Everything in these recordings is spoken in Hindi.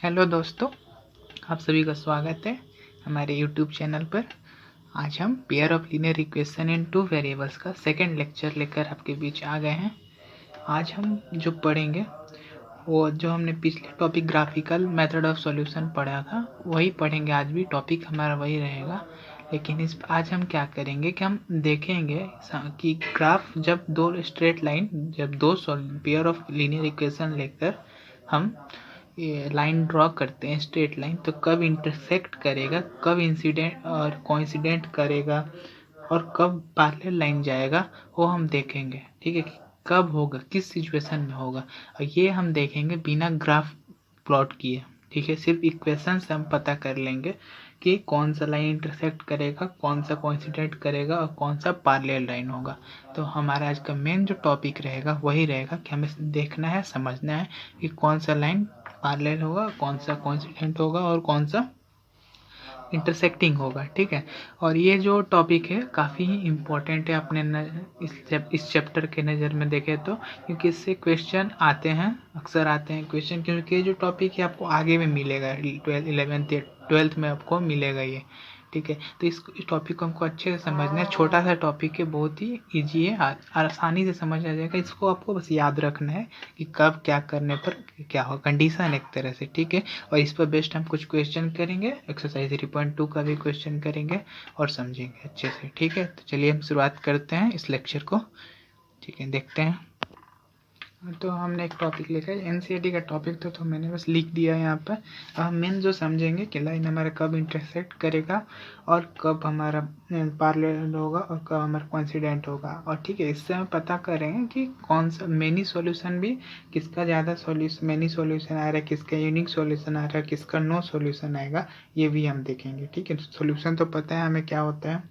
हेलो दोस्तों, आप सभी का स्वागत है हमारे यूट्यूब चैनल पर। आज हम pair of linear equation in two variables का सेकंड लेक्चर लेकर आपके बीच आ गए हैं। आज हम जो पढ़ेंगे वो जो हमने पिछले topic graphical method of solution पढ़ा था वही पढ़ेंगे। आज भी टॉपिक हमारा वही रहेगा, लेकिन आज हम क्या करेंगे कि हम देखेंगे कि ग्राफ जब दो स्ट्रेट लाइन जब दो पेयर ऑफ लीनियर इक्वेशन लेकर हम ये लाइन ड्रॉ करते हैं स्ट्रेट लाइन, तो कब इंटरसेक्ट करेगा, कब इंसिडेंट और कोइंसिडेंट करेगा और कब पैरेलल लाइन जाएगा वो हम देखेंगे। ठीक है, कब होगा, किस सिचुएशन में होगा, और ये हम देखेंगे बिना ग्राफ प्लॉट किए। ठीक है, सिर्फ इक्वेशन से हम पता कर लेंगे कि कौन सा लाइन इंटरसेक्ट करेगा, कौन सा कोइंसिडेंट करेगा और कौन सा पैरेलल लाइन होगा। तो हमारा आज का मेन जो टॉपिक रहेगा वही रहेगा कि हमें देखना है, समझना है कि कौन सा लाइन पैरेलल होगा, कौन सा कोइंसिडेंट होगा और कौन सा इंटरसेक्टिंग होगा। ठीक है, और ये जो टॉपिक है काफ़ी इम्पोर्टेंट है अपने इस चैप्टर के नज़र में देखें तो, क्योंकि इससे क्वेश्चन आते हैं, अक्सर आते हैं क्वेश्चन, क्योंकि ये जो टॉपिक है आपको आगे में मिलेगा, 11th या 12th में आपको मिलेगा ये। ठीक है, तो इस टॉपिक को हमको अच्छे से समझना है। छोटा सा टॉपिक है, बहुत ही ईजी है, आसानी से समझ आ जाएगा। इसको आपको बस याद रखना है कि कब क्या करने पर क्या हो, कंडीशन एक तरह से। ठीक है, और इस पर बेस्ड हम कुछ क्वेश्चन करेंगे, एक्सरसाइज 3.2 का भी क्वेश्चन करेंगे और समझेंगे अच्छे से। ठीक है, तो चलिए हम शुरुआत करते हैं इस लेक्चर को। ठीक है, देखते हैं। तो हमने एक टॉपिक लिखा है, एनसीईआरटी का टॉपिक तो मैंने बस लिख दिया है यहाँ पर। हम मेन जो समझेंगे कि लाइन हमारा कब इंटरसेक्ट करेगा और कब हमारा पैरेलल होगा और कब हमारा कोइंसिडेंट होगा। और ठीक है, इससे हम पता करेंगे कि कौन सा मेनी सॉल्यूशन भी, किसका ज़्यादा मेनी सॉल्यूशन आ रहा है, किसका यूनिक सॉल्यूशन आ रहा है, किसका नो सॉल्यूशन आएगा, ये भी हम देखेंगे। ठीक है, सॉल्यूशन तो पता है हमें क्या होता है।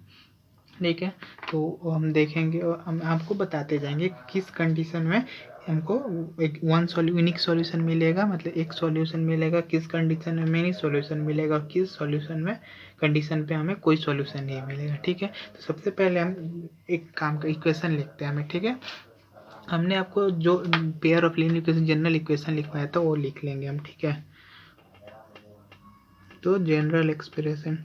ठीक है, तो हम देखेंगे और हम आपको बताते जाएंगे किस कंडीशन में हमको एक यूनिक सॉल्यूशन मिलेगा, मतलब एक सॉल्यूशन मिलेगा, किस कंडीशन में मेनी सॉल्यूशन मिलेगा और किस सॉल्यूशन में कंडीशन पे हमें कोई सॉल्यूशन नहीं मिलेगा। ठीक है, तो सबसे पहले हम एक काम का इक्वेशन लिखते हैं हमें। ठीक है, हमने आपको जो pair of linear equation general equation लिखवाया था वो लिख लेंगे हम। ठीक है, तो जनरल एक्सप्रेशन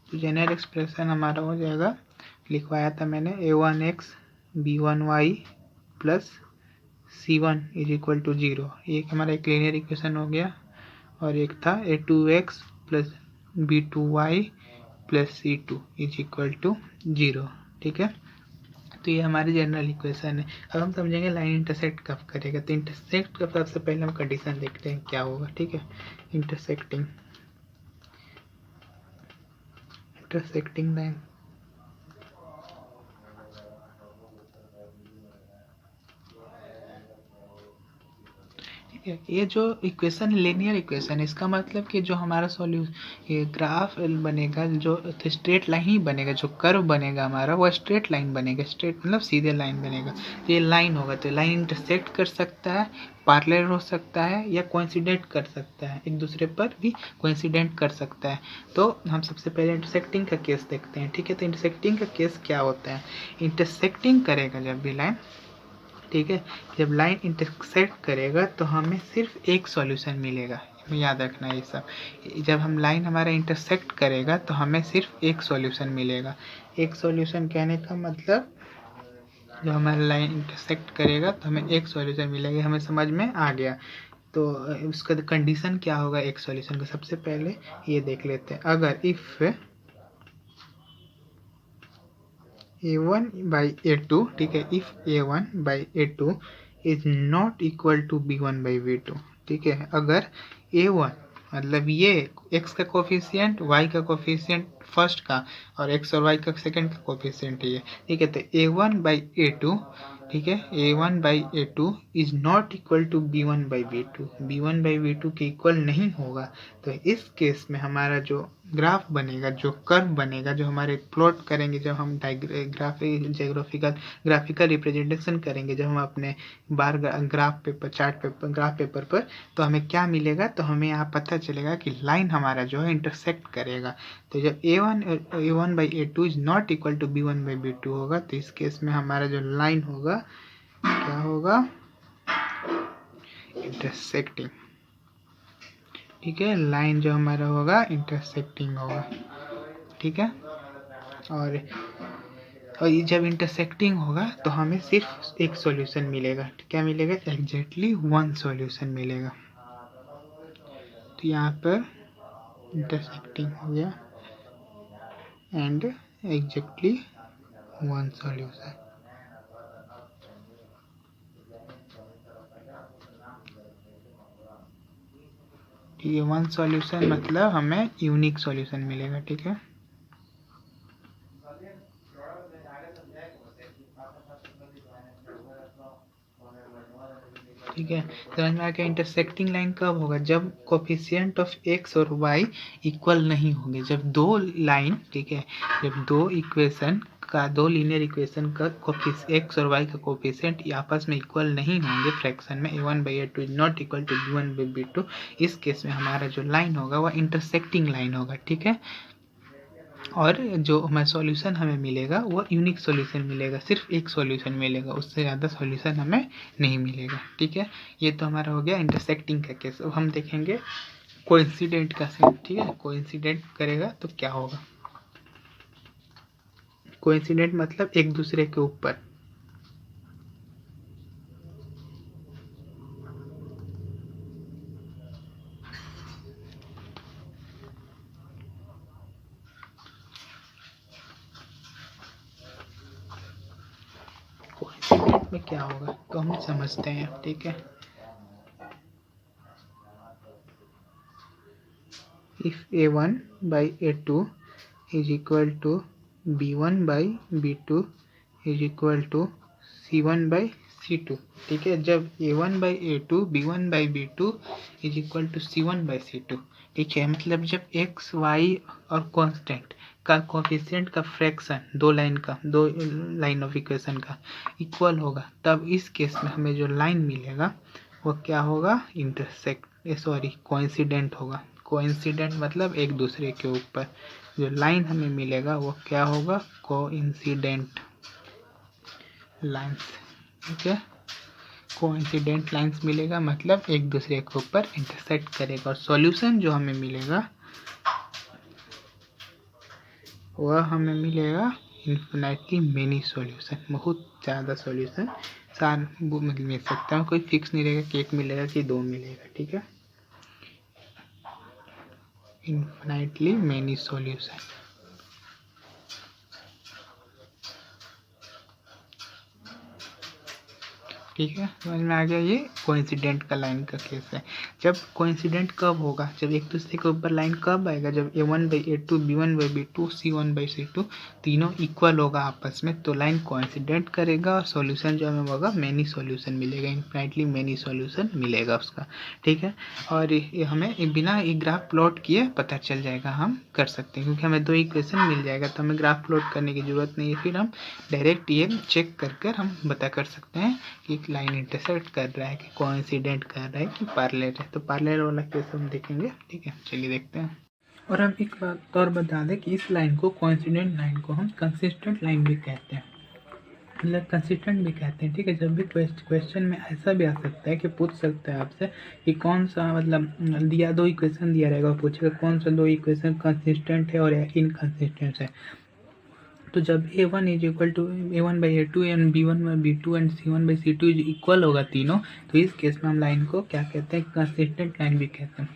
जनरल एक्सप्रेशन हमारा हो जाएगा, लिखवाया था मैंने, a1x b1y plus c1 is equal to 0। एक हमारा एक लीनियर इक्वेशन हो गया, और एक था a2x plus b2y plus c2 is equal to 0। ठीक है, तो ये हमारी जनरल इक्वेशन है। अब हम समझेंगे लाइन इंटरसेक्ट कब करेगा। तो इंटरसेक्ट का सबसे पहले हम कंडीशन देखते हैं क्या होगा। ठीक है, इंटरसेक्टिंग लाइन, ये जो इक्वेशन लीनियर इक्वेशन, इसका मतलब कि जो हमारा सॉल्यूशन ये ग्राफ बनेगा, जो स्ट्रेट लाइन ही बनेगा, जो कर्व बनेगा हमारा वो स्ट्रेट लाइन बनेगा। स्ट्रेट मतलब सीधे लाइन बनेगा, ये लाइन होगा। तो लाइन इंटरसेक्ट कर सकता है, पैरेलल हो सकता है या कोइंसिडेंट कर सकता है, एक दूसरे पर भी कोइंसिडेंट कर सकता है। तो हम सबसे पहले इंटरसेक्टिंग का केस देखते हैं। ठीक है, तो इंटरसेक्टिंग का केस क्या होता है, इंटरसेक्टिंग करेगा जब भी लाइन, ठीक है, जब लाइन इंटरसेक्ट करेगा तो हमें सिर्फ एक सॉल्यूशन मिलेगा। याद रखना ये सब, जब हम लाइन हमारा इंटरसेक्ट करेगा तो हमें सिर्फ एक सॉल्यूशन मिलेगा। एक सॉल्यूशन कहने का मतलब जब हमारा लाइन इंटरसेक्ट करेगा तो हमें एक सॉल्यूशन मिलेगा। हमें समझ में आ गया। तो उसका कंडीशन क्या होगा एक सॉल्यूशन का, सबसे पहले ये देख लेते हैं। अगर इफ a1 by a2, ठीक है, if a1 by a2 is not equal to b1 by b2। ठीक है, अगर a1 मतलब ये x का कोफिशिएंट, y का कोफिशिएंट फर्स्ट का और x और y का सेकंड का कोफिशिएंट है ये। ठीक है, तो a1 by a2, ठीक है, a1 by a2 is not equal to b1 by b2, b1 by b2 के इक्वल नहीं होगा। तो इस केस में हमारा जो ग्राफ बनेगा, जो कर्व बनेगा, जो हमारे प्लॉट करेंगे जब हम ग्राफिकल रिप्रेजेंटेशन करेंगे जब हम अपने बार ग्राफ पेपर पर, तो हमें क्या मिलेगा, तो हमें यहाँ पता चलेगा कि लाइन हमारा जो है इंटरसेक्ट करेगा। तो जब a1/a2 is not equal to b1/b2 होगा, तो इस केस में हमारा जो लाइन होगा क्या होगा, इंटरसेक्टिंग। ठीक है, लाइन जो हमारा होगा इंटरसेक्टिंग होगा। ठीक है, और ये जब इंटरसेक्टिंग होगा तो हमें सिर्फ एक सॉल्यूशन मिलेगा। क्या मिलेगा, एग्जैक्टली वन सॉल्यूशन मिलेगा। तो यहाँ पर इंटरसेक्टिंग हो गया एंड एग्जैक्टली वन सॉल्यूशन। ठीक है, वन सॉल्यूशन मतलब हमें यूनिक सॉल्यूशन मिलेगा। ठीक है, ठीक है, समझ में आ गया। इंटरसेक्टिंग लाइन कब होगा, जब कोफिशिएंट ऑफ एक्स और वाई इक्वल नहीं होंगे। जब दो लाइन, ठीक है, जब दो लीनियर इक्वेशन का एक्स और वाई का कोफिशिएंट आपस में इक्वल नहीं होंगे फ्रैक्शन में, a1/a2 is not equal to b1/b2, इस केस में हमारा जो लाइन होगा वह इंटरसेक्टिंग लाइन होगा। ठीक है, और जो हमारा सॉल्यूशन हमें मिलेगा वो यूनिक सॉल्यूशन मिलेगा, सिर्फ एक सॉल्यूशन मिलेगा, उससे ज़्यादा सॉल्यूशन हमें नहीं मिलेगा। ठीक है, ये तो हमारा हो गया इंटरसेक्टिंग का केस। अब हम देखेंगे कोइंसिडेंट का सेट। ठीक है, कोइंसिडेंट करेगा तो क्या होगा, कोइंसिडेंट मतलब एक दूसरे के ऊपर। कोइंसिडेंट में क्या होगा तो हम समझते हैं। ठीक है, if a1/a2 is equal to b1/b2 is equal to c1/c2। ठीक है, जब a1/a2 b1/b2 is equal to c1/c2। ठीक है, मतलब जब x y और कांस्टेंट का कोफिशिएंट का फ्रैक्शन दो लाइन ऑफ इक्वेशन का इक्वल होगा, तब इस केस में हमें जो लाइन मिलेगा वो क्या होगा, कोइंसिडेंट होगा। कोइंसिडेंट मतलब एक दूसरे के ऊपर। जो लाइन हमें मिलेगा वो क्या होगा, कोइंसिडेंट लाइंस। ठीक है, कोइंसिडेंट लाइंस मिलेगा मतलब एक दूसरे के ऊपर इंटरसेक्ट करेगा। और सॉल्यूशन जो हमें मिलेगा वह हमें मिलेगा इन्फिनिटली मेनी सॉल्यूशन, बहुत ज़्यादा सॉल्यूशन मिल सकता है। कोई फिक्स नहीं रहेगा कि एक मिलेगा कि दो मिलेगा। ठीक है, इन्फिनिटली मेनी सॉल्यूशन। ठीक है, समझ में आ गया। ये कोइंसिडेंट का लाइन का केस है। जब कोइंसिडेंट कब होगा, जब एक दूसरे के ऊपर लाइन कब आएगा, जब a1/a2 b1/b2 c1/c2 तीनों इक्वल होगा आपस में, तो लाइन कोइंसिडेंट करेगा और सॉल्यूशन जो हमें होगा मेनी सॉल्यूशन मिलेगा, इन्फिनिटली मेनी सॉल्यूशन मिलेगा उसका। ठीक है, और ये हमें बिना एक ग्राफ प्लॉट किए पता चल जाएगा, हम कर सकते हैं, क्योंकि हमें दो इक्वेशन मिल जाएगा तो हमें ग्राफ प्लॉट करने की जरूरत नहीं है। फिर हम डायरेक्ट ये चेक कर हम पता कर सकते हैं कि लाइन इंटरसेक्ट कर रहा है कि कोइंसिडेंट कर रहा है कि पैरेलल है। तो पैरेलल वाला केस हम देखेंगे। ठीक है, चलिए देखते हैं। और हम एक बात और बता दें कि इस लाइन को, कोइंसिडेंट लाइन को हम कंसिस्टेंट लाइन भी कहते हैं, मतलब कंसिस्टेंट भी कहते हैं। ठीक है, जब भी क्वेश्चन में ऐसा भी आ सकता है कि पूछ सकता है आपसे कि कौन सा, मतलब दिया दो इक्वेशन दिया रहेगा, पूछेगा कौन सा दो इक्वेशन कंसिस्टेंट है और इनकंसिस्टेंट है। तो जब a1 is equal to a1/a2 and b1/b2 and c1/c2 is equal होगा तीनों, तो इस केस में हम लाइन को क्या कहते हैं, कंसिस्टेंट लाइन भी कहते हैं,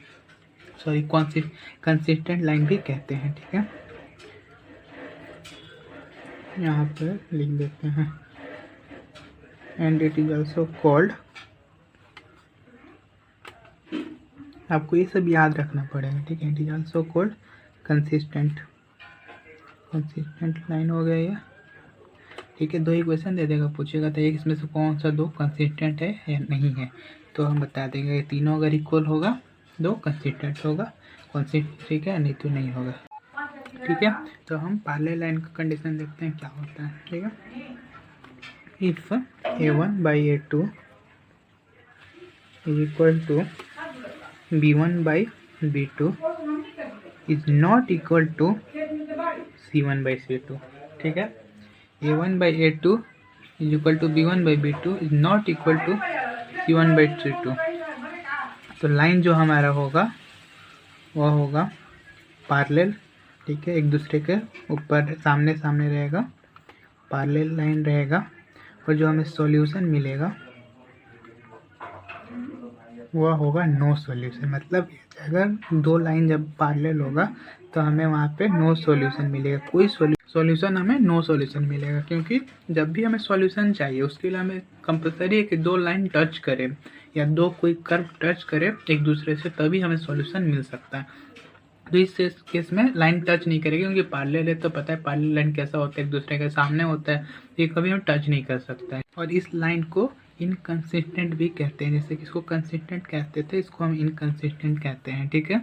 सॉरी कंसिस्टेंट लाइन भी कहते हैं। ठीक है, यहाँ पर लिख देते हैं and it is also called, आपको ये सब याद रखना पड़ेगा। ठीक है, it is also called consistent line हो गया ये। ठीक है, दो इक्वेशन दे देगा, पूछेगा तो एक इसमें से कौन सा दो कंसिस्टेंट है या नहीं है, तो हम बता देंगे तीनों अगर इक्वल होगा दो कंसिस्टेंट होगा, ठीक है, नहीं तो नहीं होगा। ठीक है। तो हम पैरेलल लाइन का कंडीशन देखते हैं क्या होता है। ठीक है, if a1/a2 is equal to b1/b2 is not equal to c1/c2। ठीक है, a1/a2 is equal to b1/b2 is not equal to c1/c2। तो लाइन जो हमारा होगा वह होगा पैरेलल। ठीक है, एक दूसरे के ऊपर सामने सामने रहेगा, पैरेलल लाइन रहेगा। और जो हमें सॉल्यूशन मिलेगा वह होगा नो सॉल्यूशन। मतलब अगर दो लाइन जब पैरेलल होगा तो हमें वहाँ पे नो सॉल्यूशन मिलेगा, कोई सॉल्यूशन हमें नो सॉल्यूशन मिलेगा। क्योंकि जब भी हमें सॉल्यूशन चाहिए उसके लिए हमें कंपलसरी है कि दो लाइन टच करें या दो कोई कर्व टच करे एक दूसरे से, तभी हमें सॉल्यूशन मिल सकता है। तो इस केस में लाइन टच नहीं करेगी क्योंकि पैरेलल है, तो पता है पैरेलल लाइन कैसा होता है, एक दूसरे के सामने होता है, ये कभी हम टच नहीं कर सकता है। और इस लाइन को इनकंसिस्टेंट भी कहते हैं, जैसे कि इसको कंसिस्टेंट कहते थे, इसको हम इनकंसिस्टेंट कहते हैं। ठीक है,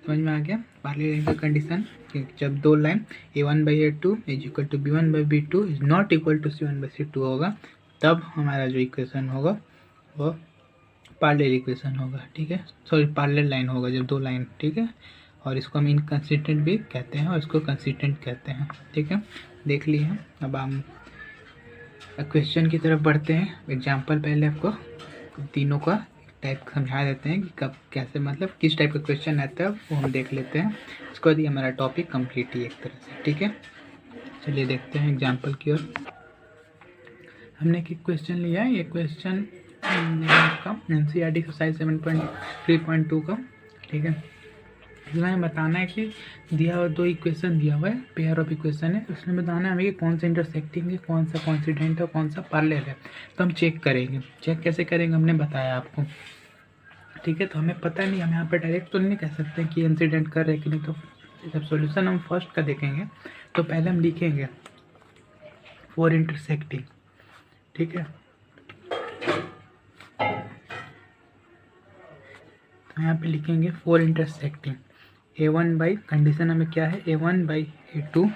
समझ में आ गया पैरेलल लाइन का कंडीशन कि जब दो line a1/a2 is equal to b1/b2 is not equal to c1/c2 होगा, तब हमारा जो इक्वेशन होगा वो पैरेलल इक्वेशन होगा। ठीक है, सॉरी पैरेलल लाइन होगा जब दो लाइन। ठीक है, और इसको हम इनकंसिस्टेंट भी कहते हैं और इसको कंसिस्टेंट कहते हैं। ठीक है, देख लिए हम। अब हम क्वेश्चन की तरफ बढ़ते हैं। एग्जाम्पल पहले आपको तीनों का टाइप समझा देते हैं कि कब कैसे, मतलब किस टाइप का क्वेश्चन आता है वो हम देख लेते हैं। इसके बाद ये हमारा टॉपिक कंप्लीट ही एक तरह से। ठीक है, चलिए देखते हैं एग्जाम्पल की ओर। हमने एक क्वेश्चन लिया है, ये क्वेश्चन आपका NCERT एक्सरसाइज 7.3.2 का। ठीक है, इसमें बताना है कि दिया हुआ दो इक्वेशन दिया हुआ है, पेयर ऑफ इक्वेशन है, उसमें बताना है हमें कि कौन सा इंटरसेक्टिंग है, कौन सा कोइंसिडेंट है, कौन सा पैरेलल है। तो हम चेक करेंगे। चेक कैसे करेंगे हमने बताया आपको। ठीक है, तो हमें पता नहीं, हम यहाँ पर डायरेक्ट तो नहीं कह सकते कि इंसिडेंट कर रहे कि नहीं। तो जब सॉल्यूशन हम फर्स्ट का देखेंगे तो पहले हम लिखेंगे फॉर इंटरसेक्टिंग। ठीक है, तो यहाँ पे लिखेंगे फॉर इंटरसेक्टिंग a1 कंडीशन हमें क्या है, a1/a2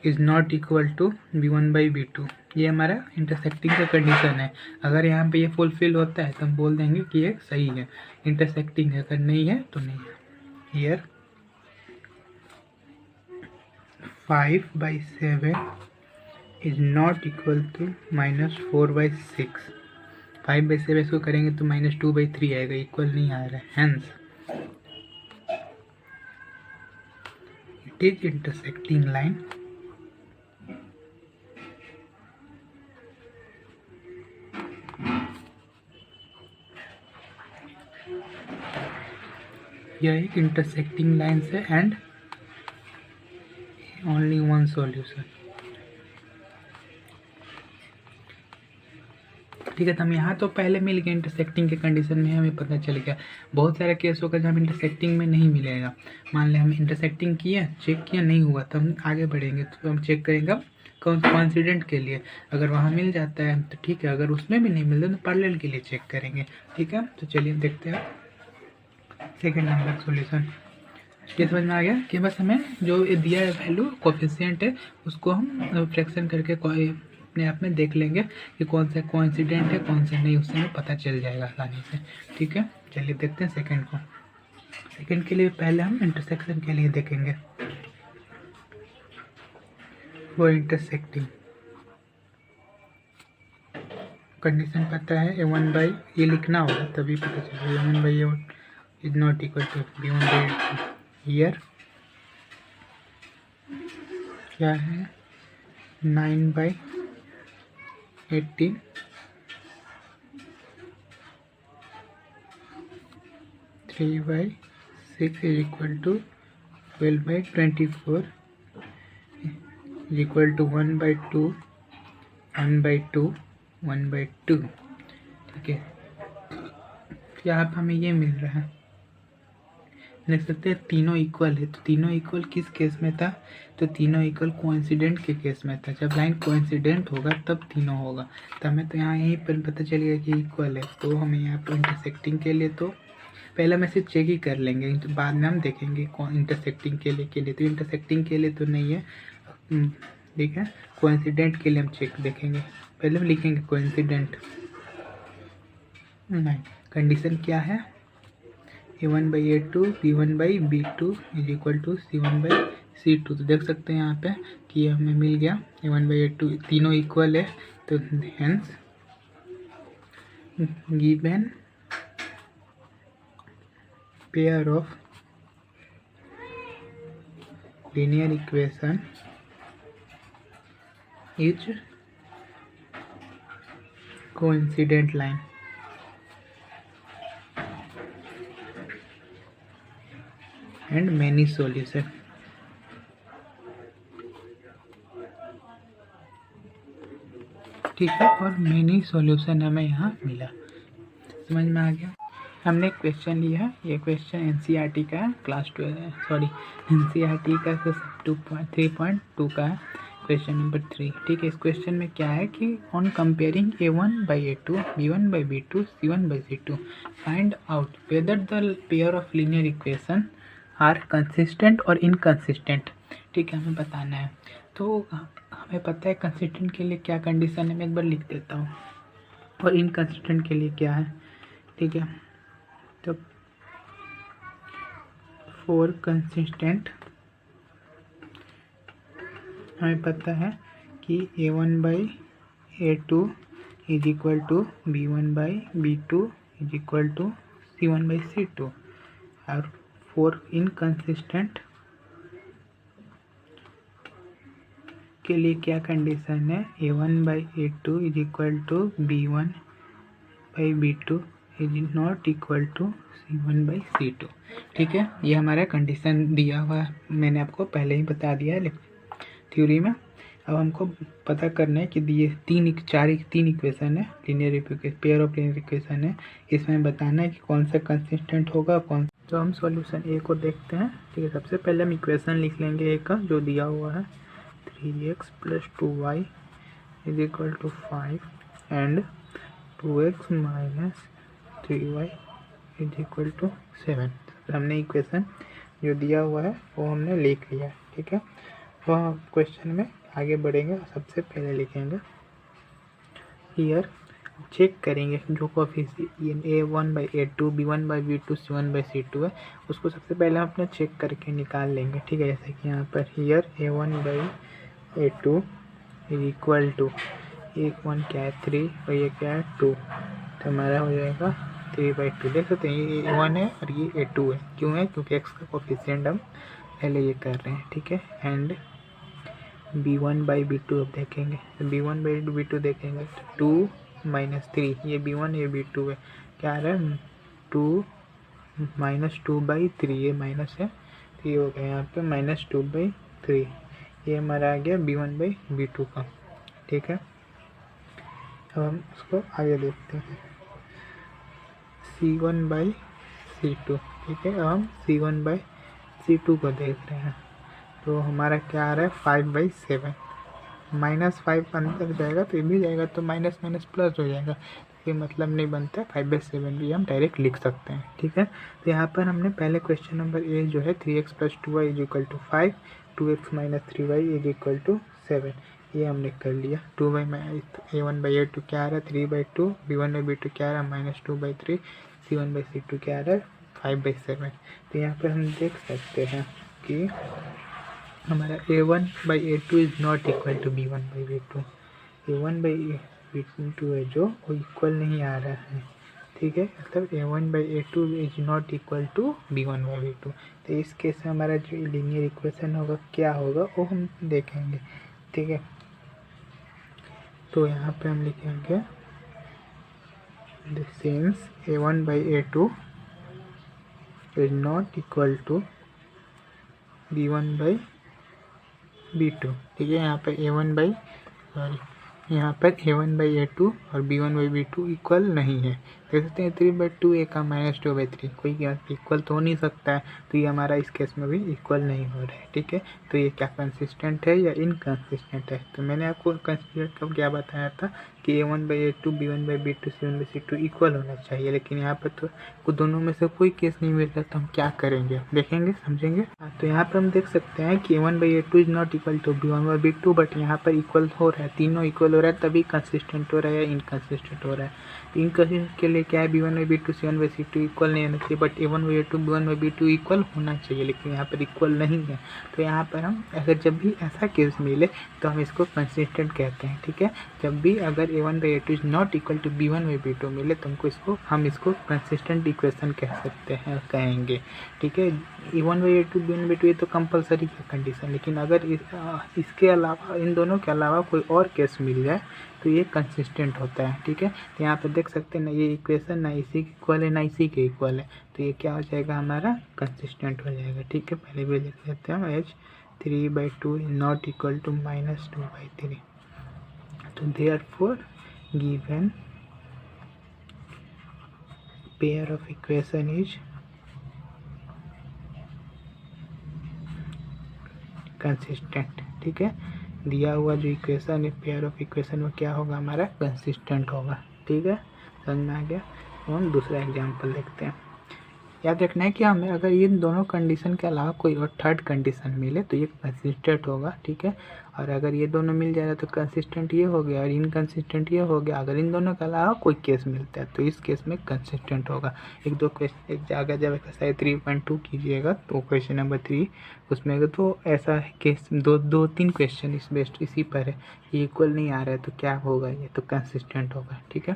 is not equal to b1/b2। ये हमारा इंटरसेक्टिंग का कंडीशन है। अगर यहाँ पे ये फुलफिल होता है तो हम बोल देंगे कि ये सही है, इंटरसेक्टिंग है। अगर नहीं है तो नहीं है। Here 5/7 is not equal to -4/6। 5/7 इसको करेंगे तो -2/3 आएगा, इक्वल नहीं आ रहा है। Hence it is intersecting line यह एक इंटरसेक्टिंग लाइन से एंड ओनली वन सॉल्यूशन। ठीक है, तो हम यहाँ तो पहले मिल गए इंटरसेक्टिंग के कंडीशन में, हमें पता चल गया। बहुत सारे केस होगा जब इंटरसेक्टिंग में नहीं मिलेगा। मान लें हम इंटरसेक्टिंग किया, चेक किया, नहीं हुआ, तो हम आगे बढ़ेंगे। तो हम चेक करेंगे कोइंसिडेंट के लिए, अगर वहाँ मिल जाता है तो ठीक है, अगर उसमें भी नहीं मिलता तो पैरेलल के लिए चेक करेंगे। ठीक है, तो चलिए देखते हैं सेकेंड नंबर सोल्यूशन। ये समझ में आ गया कि बस हमें जो दिया है वैल्यू कोफिशिएंट है उसको हम फ्रैक्शन करके अपने आप में देख लेंगे कि कौन सा कोइंसिडेंट है कौन सा नहीं, उससे हमें पता चल जाएगा आसानी से। ठीक है, चलिए देखते हैं सेकंड को। सेकंड के लिए पहले हम इंटरसेक्शन के लिए देखेंगे। वो इंटरसेक्टिंग कंडीशन पता है a1/, ये लिखना होगा तभी पता चलेगा। a1/a1 is not equal to b1/a2। Here क्या है 9/18 3/6 is equal to 12/24 is equal to 1/2 1/2 1/2। ठीक है, यहाँ पर हमें ये मिल रहा है, देख सकते हैं तीनों इक्वल है। तो तीनों इक्वल किस केस में था, तो तीनों इक्वल कोइंसिडेंट के केस में था। जब लाइन कोइंसिडेंट होगा तब तीनों होगा। तो हमें तो यहाँ यहीं पर पता चलेगा कि इक्वल है। तो हमें यहाँ पर इंटरसेक्टिंग के लिए तो पहले हम ऐसे चेक ही कर लेंगे, तो बाद में हम देखेंगे कौन इंटरसेक्टिंग के लिए तो इंटरसेक्टिंग के लिए तो नहीं है, ठीक है। कोइंसिडेंट के लिए हम चेक देखेंगे, पहले हम लिखेंगे कोइंसिडेंट। नहीं, कंडीशन क्या है, A1/A2 B1/B2 is equal to C1/C2। तो देख सकते हैं यहाँ पे कि हमें मिल गया A1/A2 तीनों इक्वल है, तो hence given pair of linear equation is coincident line। and many solution। ठीक है, और मेनी सॉल्यूशन हमें यहाँ मिला, समझ में आ गया। हमने क्वेश्चन लिया है, ये क्वेश्चन एनसीईआरटी का है, क्लास 12 सॉरी एनसीईआरटी का 3.2 का है, क्वेश्चन नंबर 3। ठीक है, इस क्वेश्चन में क्या है कि on comparing A1/A2 B1/B2 C1/C2 find out whether the pair of linear equation are consistent और इनकंसिस्टेंट। ठीक है, हमें बताना है। तो हमें पता है कंसिस्टेंट के लिए क्या कंडीशन है, मैं एक बार लिख देता हूँ, और इनकंसिस्टेंट के लिए क्या है। ठीक है, तो फॉर कंसिस्टेंट हमें पता है कि A1/A2 is equal to B1/B2 is equal to C1/C2, और फॉर इनकंसिस्टेंट के लिए क्या कंडीशन है, A1/A2 is equal to B1/B2 is not equal to C1/C2। ठीक है, ये हमारा कंडीशन दिया हुआ है, मैंने आपको पहले ही बता दिया है थ्योरी में। अब हमको पता करना है कि दिए तीन इक्वेशन है, linear equation, pair of linear equation है, इसमें बताना है कि कौन सा कंसिस्टेंट होगा कौन। तो हम सॉल्यूशन ए को देखते हैं। ठीक है, सबसे पहले हम इक्वेशन लिख लेंगे ए का जो दिया हुआ है, 3x + 2y is equal to 5 and 2x - 3y is equal to 7। तो हमने इक्वेशन जो दिया हुआ है वो हमने लिख लिया। ठीक है, तो हम क्वेश्चन में आगे बढ़ेंगे, सबसे पहले लिखेंगे हियर, चेक करेंगे जो कोएफिशिएंट A1/A2 B1/B2 C1/C2 है, उसको सबसे पहले हम अपने चेक करके निकाल लेंगे। ठीक है, जैसे कि यहाँ पर here A1/A2 is equal to, एक 1 क्या है 3 और ये क्या है 2, तो हमारा हो जाएगा 3/2। देख सकते हैं ये A1 है और ये A2 है, क्यों है, क्योंकि x का कोएफिशिएंट हम पहले ये कर रहे हैं। ठीक है, एंड B1/B2 अब देखेंगे, तो B1/B2 देखेंगे 2 - 3, ये B1 ये B2 है, क्या आ रहा है 2 - 2/3, ये माइनस है, तो ये हो गया यहाँ पे -2/3, ये हमारा आ गया B1/B2 का। ठीक है, अब हम उसको आगे देखते हैं C1/C2। ठीक है, अब हम C1/C2 को देख रहे हैं, तो हमारा क्या आ रहा है 5/7, -5 अंदर जाएगा तो ये भी जाएगा, तो माइनस प्लस हो जाएगा, ये मतलब नहीं बनता, 5/7 भी हम डायरेक्ट लिख सकते हैं। ठीक है, तो यहाँ पर हमने पहले क्वेश्चन नंबर ए जो है 3x + 2y is equal to 5, 2x - 3y is equal to 7, ये हमने कर लिया। A1/A2 क्या आ रहा है 3/2, B1/B2 क्या आ रहा है -2/3, C1/C2 क्या आ रहा है 5/7। तो यहाँ पर हम देख सकते हैं कि हमारा A1/A2 is not equal to B1/B2, A1/B2 है जो वो इक्वल नहीं आ रहा है। ठीक है, मतलब A1/A2 is not equal to B1/B2। तो इस केस में हमारा जो लीनियर इक्वेशन होगा क्या होगा वो हम देखेंगे। ठीक है, तो यहाँ पे हम लिखेंगे since A1/A2 is not equal to B1/B2। ठीक है, यहाँ पर A1/A2 और B1/B2 इक्वल नहीं है, देख सकते हैं 3/2 एक का -2/3, कोई इक्वल तो हो नहीं सकता है, तो ये हमारा इस केस में भी इक्वल नहीं हो रहा है। ठीक है, तो ये क्या कंसिस्टेंट है या इनकंसिस्टेंट है, तो मैंने आपको कंसिस्टेंट का क्या बताया था कि कि A1/A2 B1/B2 C1/C2 इक्वल होना चाहिए, लेकिन यहाँ पर तो दोनों में से कोई केस नहीं मिल रहा, तो हम क्या करेंगे देखेंगे समझेंगे। तो यहाँ पर हम देख सकते हैं कि A1/A2 is not equal to B1/B2, but यहाँ पर इक्वल हो रहा है, तीनों इक्वल हो रहा है तभी कंसिस्टेंट हो रहा है या इनकंसिस्टेंट हो रहा है। तो इनकंसिस्टेंट के लिए क्या है, B1/B2 C1/C2 इक्वल नहीं होना चाहिए, बट A1/A2 B1/B2 इक्वल होना चाहिए, लेकिन यहाँ पर इक्वल नहीं है। तो यहाँ पर हम अगर जब भी ऐसा केस मिले तो हम इसको कंसिस्टेंट कहते हैं, ठीक है। जब भी अगर A1/A2 is not equal to B1/B2 मिले तो हम इसको कंसिस्टेंट इक्वेशन कह सकते हैं, कहेंगे, ठीक है। A1/A2 B1/B2 ये तो कंपलसरी है कंडीशन, लेकिन अगर इसके अलावा, इन दोनों के अलावा कोई और केस मिल जाए तो ये कंसिस्टेंट होता है, ठीक है। तो यहाँ पर देख सकते हैं ना, ये इक्वेशन ना इसी के इक्वल है ना इसी के इक्वल है, तो ये क्या हो जाएगा, हमारा कंसिस्टेंट हो जाएगा, ठीक है। पहले भी लिख लेते हैं, H 3/2 is not equal to -2/3। तो therefore given pair of equation is consistent, ठीक है। दिया हुआ जो इक्वेशन है पेयर ऑफ इक्वेशन में क्या होगा, हमारा कंसिस्टेंट होगा, ठीक है। समझ में आ गया। तो हम दूसरा एग्जांपल देखते हैं। याद रखना है कि हमें अगर ये दोनों कंडीशन के अलावा कोई और थर्ड कंडीशन मिले तो ये कंसिस्टेंट होगा, ठीक है। और अगर ये दोनों मिल जाएगा तो कंसिस्टेंट ये हो गया और इनकंसिस्टेंट ये हो गया। अगर इन दोनों के अलावा कोई केस मिलता है तो इस केस में कंसिस्टेंट होगा। एक दो क्वेश्चन अगर जब एक्सरसाइज 3.2 कीजिएगा तो क्वेश्चन नंबर 3 उसमें तो ऐसा केस दो तीन क्वेश्चन इस बेस्ड इसी पर है, ये इक्वल नहीं आ रहा है तो क्या होगा, ये तो कंसिस्टेंट होगा, ठीक है।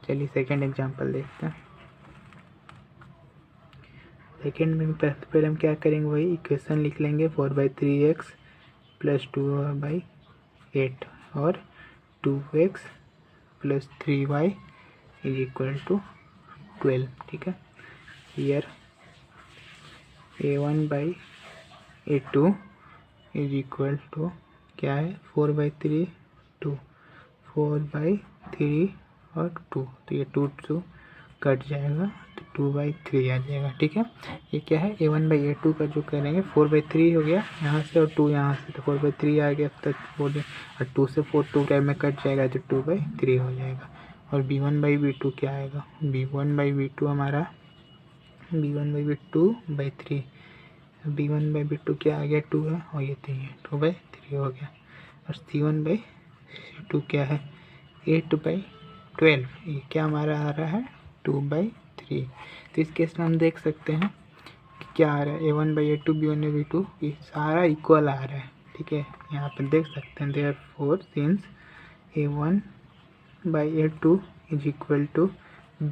चलिए सेकेंड एग्जाम्पल देखते हैं। सेकेंड में पहले हम क्या करेंगे, वही इक्वेशन लिख लेंगे 4/3x + 2y/8 और 2x + 3y = 12, ठीक है। हियर A1/A2 = क्या है, 4/3 2 4/3 और 2, तो ये 2 कट जाएगा तो 2/3 आ जाएगा, ठीक है। ये क्या है, A1/A2 का जो करेंगे 4/3 हो गया यहाँ से और 2 यहाँ से, तो 4/3 आ गया, अब तक 4 और 2 से 4 2 टाइम में कट जाएगा तो 2/3 हो जाएगा। और B1/B2 क्या आएगा, B1/B2 हमारा B1/B2/3, B1/B2 क्या आ गया 2 है और ये 3 है, 2/3 हो गया। और C1/C2 क्या है 8/12, ये क्या हमारा आ रहा है 2/3। तो इस केस में हम देख सकते हैं कि क्या आ रहा है, A1/A2 B1/B2 ये सारा इक्वल आ रहा है, ठीक है। यहाँ पर देख सकते हैं therefore since A1/A2 =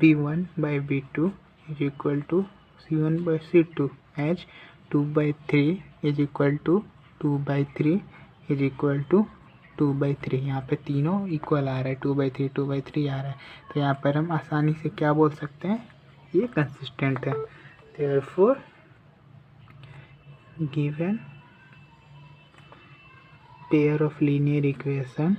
B1/B2 = C1/C2 as 2/3 = 2/3 2/3, यहाँ पे तीनों इक्वल आ रहा है, 2/3 2/3 आ रहा है। तो यहाँ पर हम आसानी से क्या बोल सकते हैं, ये कंसिस्टेंट है। therefore given pair of linear equation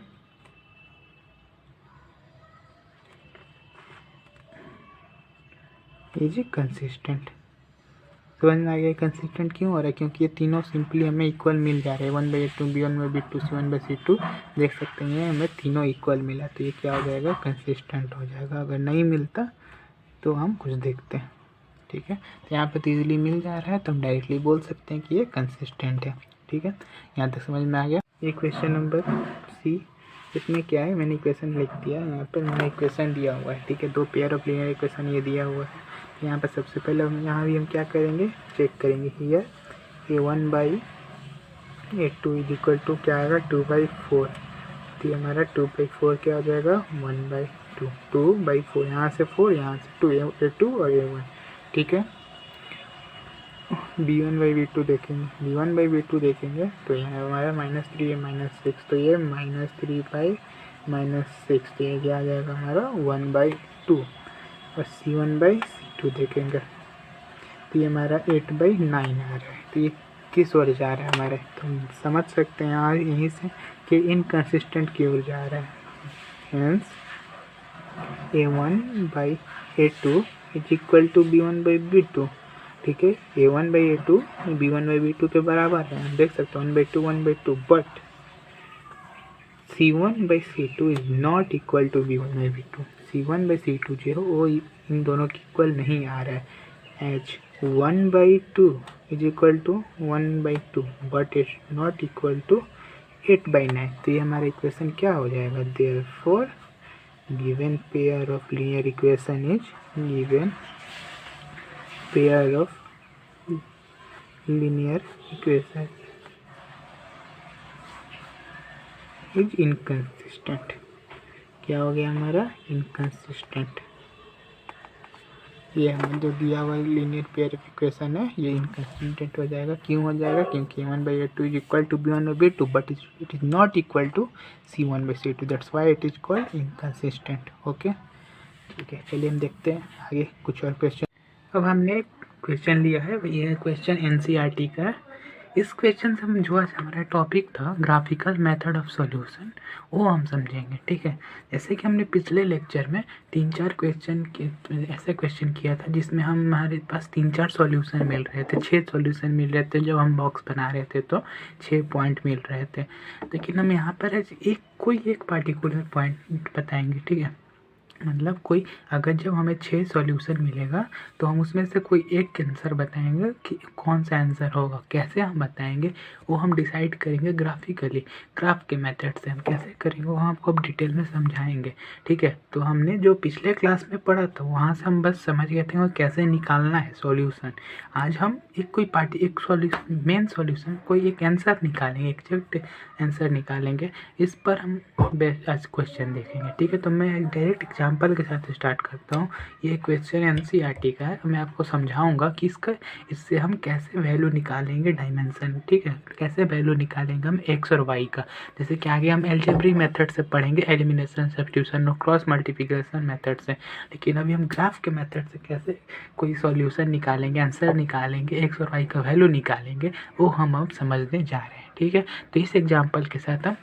is consistent। समझ में आ गया कंसिस्टेंट क्यों हो रहा है, क्योंकि ये तीनों सिंपली हमें इक्वल मिल जा रहे हैं। A1/A2 B1/B2 C1/C2 देख सकते हैं हमें तीनों इक्वल मिला, तो ये क्या हो जाएगा, कंसिस्टेंट हो जाएगा। अगर नहीं मिलता तो हम कुछ देखते हैं, ठीक है। तो यहाँ पर तो ईजिली मिल जा रहा है तो हम डायरेक्टली बोल सकते हैं कि ये कंसिस्टेंट है, ठीक है। यहाँ तक समझ में आ गया। ये क्वेश्चन नंबर C, इसमें क्या है, मैंने इक्वेशन लिख दिया, यहाँ पर मैंने इक्वेशन दिया हुआ है, ठीक है। दो पेयर ऑफ लीनियर इक्वेशन ये दिया हुआ है। यहाँ पर सबसे पहले हम यहाँ भी हम क्या करेंगे, चेक करेंगे। हियर A1/A2 = क्या आएगा 2/4, तो ये हमारा 2/4 क्या हो जाएगा 1/2, 2/4, यहाँ से 4 यहाँ से 2, A2 और A1, ठीक है। B1/B2 देखेंगे, B1/B2 देखेंगे तो यहाँ हमारा -3 है -6, तो ये -3/6, तो ये क्या आ जाएगा हमारा 1/2। और C1/C2 देखेंगे तो ये हमारा 8/9 आ रहा है, तो ये किस ओर जा रहा है हमारे, तो हम समझ सकते हैं यहाँ यहीं से कि इनकंसिस्टेंट की ओर जा रहा है। हेंस A1/A2 = B1/B2, ठीक है। A1/A2 B1/B2 के बराबर है, हम देख सकते हैं 1/2 1/2, but C1/C2 is not equal to V1/V2। C1/C2 जो है वो इन दोनों के इक्वल नहीं आ रहा है। H 1/2 is equal to 1/2 but it's not equal to 8/9। तो ये हमारा इक्वेशन क्या हो जाएगा? Therefore given pair of linear equation is given pair of linear equation is inconsistent. क्या हो गया हमारा? इनकंसिस्टेंट। ये हमें जो दिया हुआ लीनियर पेयर ऑफ इक्वेशन है ये इनकंसिस्टेंट हो जाएगा। क्यों हो जाएगा? क्योंकि A1/A2 is equal to B1/B2 but it is not equal to C1/C2, that's why it is called inconsistent. Okay, ठीक है, चलिए हम देखते हैं आगे कुछ और क्वेश्चन। अब हमने क्वेश्चन लिया है, यह क्वेश्चन NCERT का है। इस क्वेश्चन से हम जो आज हमारा टॉपिक था ग्राफिकल मेथड ऑफ सॉल्यूशन वो हम समझेंगे। ठीक है, जैसे कि हमने पिछले लेक्चर में 3-4 क्वेश्चन के ऐसे क्वेश्चन किया था जिसमें हमारे पास 3-4 सॉल्यूशन मिल रहे थे, 6 सॉल्यूशन मिल रहे थे। जब हम बॉक्स बना रहे थे तो 6 पॉइंट मिल रहे थे, लेकिन हम यहाँ पर कोई एक पार्टिकुलर पॉइंट बताएंगे। ठीक है, मतलब कोई अगर जब हमें 6 सॉल्यूशन मिलेगा तो हम उसमें से कोई एक आंसर बताएंगे कि कौन सा आंसर होगा। कैसे हम बताएंगे वो हम डिसाइड करेंगे ग्राफिकली, ग्राफ के मेथड से। हम कैसे करेंगे वो हम आपको अब डिटेल में समझाएंगे। ठीक है, तो हमने जो पिछले क्लास में पढ़ा था वहाँ से हम बस समझ गए थे कैसे निकालना है सॉल्यूशन। आज हम एक सॉल्यूशन, मेन सॉल्यूशन, कोई एक आंसर निकालेंगे, एग्जैक्ट आंसर निकालेंगे। इस पर हम आज क्वेश्चन देखेंगे। ठीक है, तो मैं एक डायरेक्ट एग्जांपल के साथ स्टार्ट करता हूँ। ये क्वेश्चन NCERT का है। मैं आपको समझाऊंगा कि इससे हम कैसे वैल्यू निकालेंगे डायमेंशन। ठीक है, कैसे वैल्यू निकालेंगे हम x और y का। जैसे कि आगे हम अलजेब्रिक मेथड से पढ़ेंगे, एलिमिनेशन, सब्स्टिट्यूशन और क्रॉस मल्टीप्लिकेशन मेथड से। लेकिन अभी हम ग्राफ के मेथड से कैसे कोई सॉल्यूशन निकालेंगे, आंसर निकालेंगे, x और y का वैल्यू निकालेंगे, वो हम अब समझने जा रहे हैं। ठीक है, तो इस एग्जाम्पल के साथ हम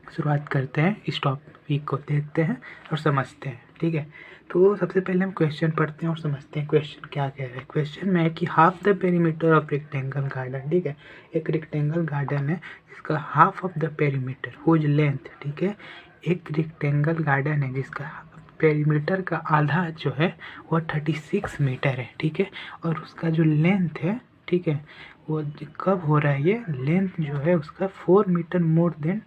शुरुआत करते हैं, इस टॉपिक को देखते हैं और समझते हैं। ठीक है, तो सबसे पहले हम क्वेश्चन पढ़ते हैं और समझते हैं क्वेश्चन क्या कह रहा है। क्वेश्चन में है कि half the perimeter of rectangle garden. ठीक है, एक रेक्टेंगल गार्डन है जिसका half of the perimeter whose length. ठीक है, एक रेक्टेंगल गार्डन है जिसका पेरीमीटर का आधा जो है वो 36 मीटर है। ठीक है, और उसका जो लेंथ है, ठीक है, वो कब हो रहा है? ये लेंथ जो है उसका 4 मीटर मोर देन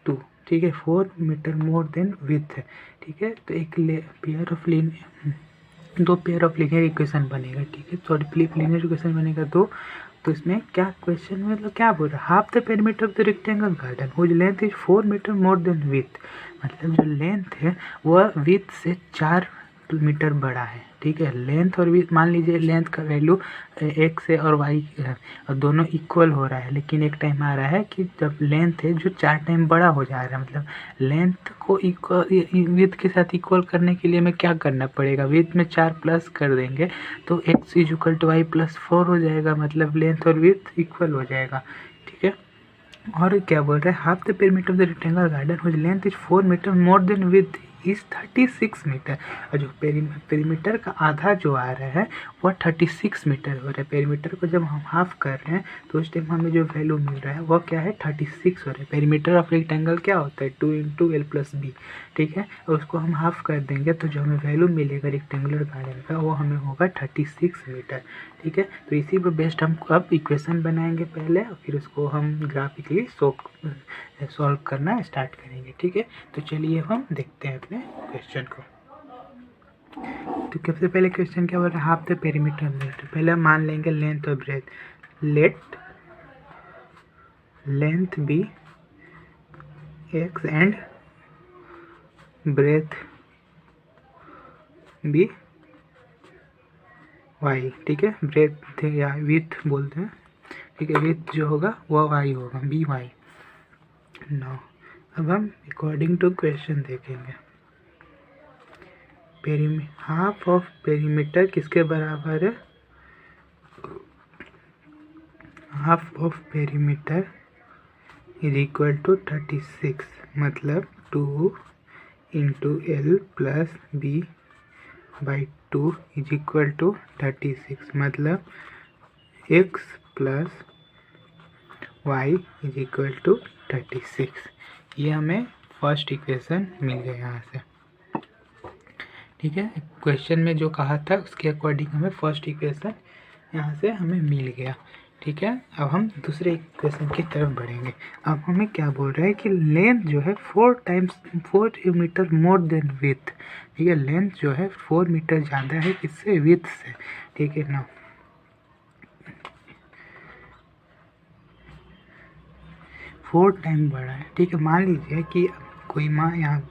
2। ठीक है, 4 मीटर मोर देन विथ है। ठीक है, तो एक पेयर ऑफ दो पेयर ऑफ लीनियर इक्वेशन बनेगा। ठीक है, सॉरी, लीनियर इक्वेशन बनेगा दो। तो इसमें क्या क्वेश्चन में मतलब क्या बोल रहा है? Half the perimeter of the rectangle garden whose length is 4 metre more than width. मतलब जो लेंथ है वह विथ से 4 मीटर बड़ा है। ठीक है, लेंथ और विथ, मान लीजिए लेंथ का वैल्यू x है और y है और दोनों इक्वल हो रहा है, लेकिन एक टाइम आ रहा है कि जब लेंथ है जो 4 टाइम बड़ा हो जा रहा है। मतलब लेंथ को इक्वल विथ के साथ इक्वल करने के लिए हमें क्या करना पड़ेगा? विथ में 4 प्लस कर देंगे तो x = y + 4 हो जाएगा। मतलब लेंथ और विथ इक्वल हो जाएगा। ठीक है, और क्या बोल रहा है? Half the perimeter of the rectangle garden whose length is 4 metre more than width is 36 metre. और जो पेरीमीटर का आधा जो आ रहा है वह 36 मीटर हो रहा है। पेरीमीटर को जब हम हाफ कर रहे हैं तो उस टाइम हमें जो वैल्यू मिल रहा है वह क्या है? 36 हो रहा है। पेरीमीटर ऑफ रेक्टेंगल क्या होता है? 2 × L + B। ठीक है, और उसको हम हाफ कर देंगे तो जो हमें वैल्यू मिलेगा रेक्टेंगुलर गार्डन का वो हमें होगा 36 मीटर। ठीक है, तो इसी पर बेस्ड हम अब इक्वेशन बनाएंगे पहले और फिर उसको हम ग्राफिकली सॉल्व करना स्टार्ट करेंगे। ठीक है, तो चलिए हम देखते हैं अपने क्वेश्चन को। तो सबसे पहले क्वेश्चन क्या बोल रहा है? Half the perimeter. तो पहले हम मान लेंगे लेंथ और breadth. Let length be x and breadth be y। ठीक है, ब्रेथ या विथ बोलते हैं। ठीक है, विथ जो होगा वह y होगा, बी वाई। नो, अब हम अकॉर्डिंग टू क्वेश्चन देखेंगे। हाफ ऑफ पेरीमीटर किसके बराबर है? Half of perimeter is equal to 36। मतलब 2 × L + B/2 is equal to 36। मतलब x + y is equal to 36। ये हमें फर्स्ट इक्वेशन मिल गया यहाँ से, ठीक है। क्वेश्चन में जो कहा था उसके अकॉर्डिंग हमें फर्स्ट इक्वेशन यहाँ से हमें मिल गया, ठीक है। अब हम दूसरे इक्वेशन की तरफ बढ़ेंगे। अब हमें क्या बोल रहा है कि लेंथ जो है 4 मीटर मोर देन विथ, ठीक है। लेंथ जो है 4 मीटर ज़्यादा है किससे, विथ से, ठीक है ना। 4 टाइम बड़ा है, ठीक है। मान लीजिए कि कोई यहाँ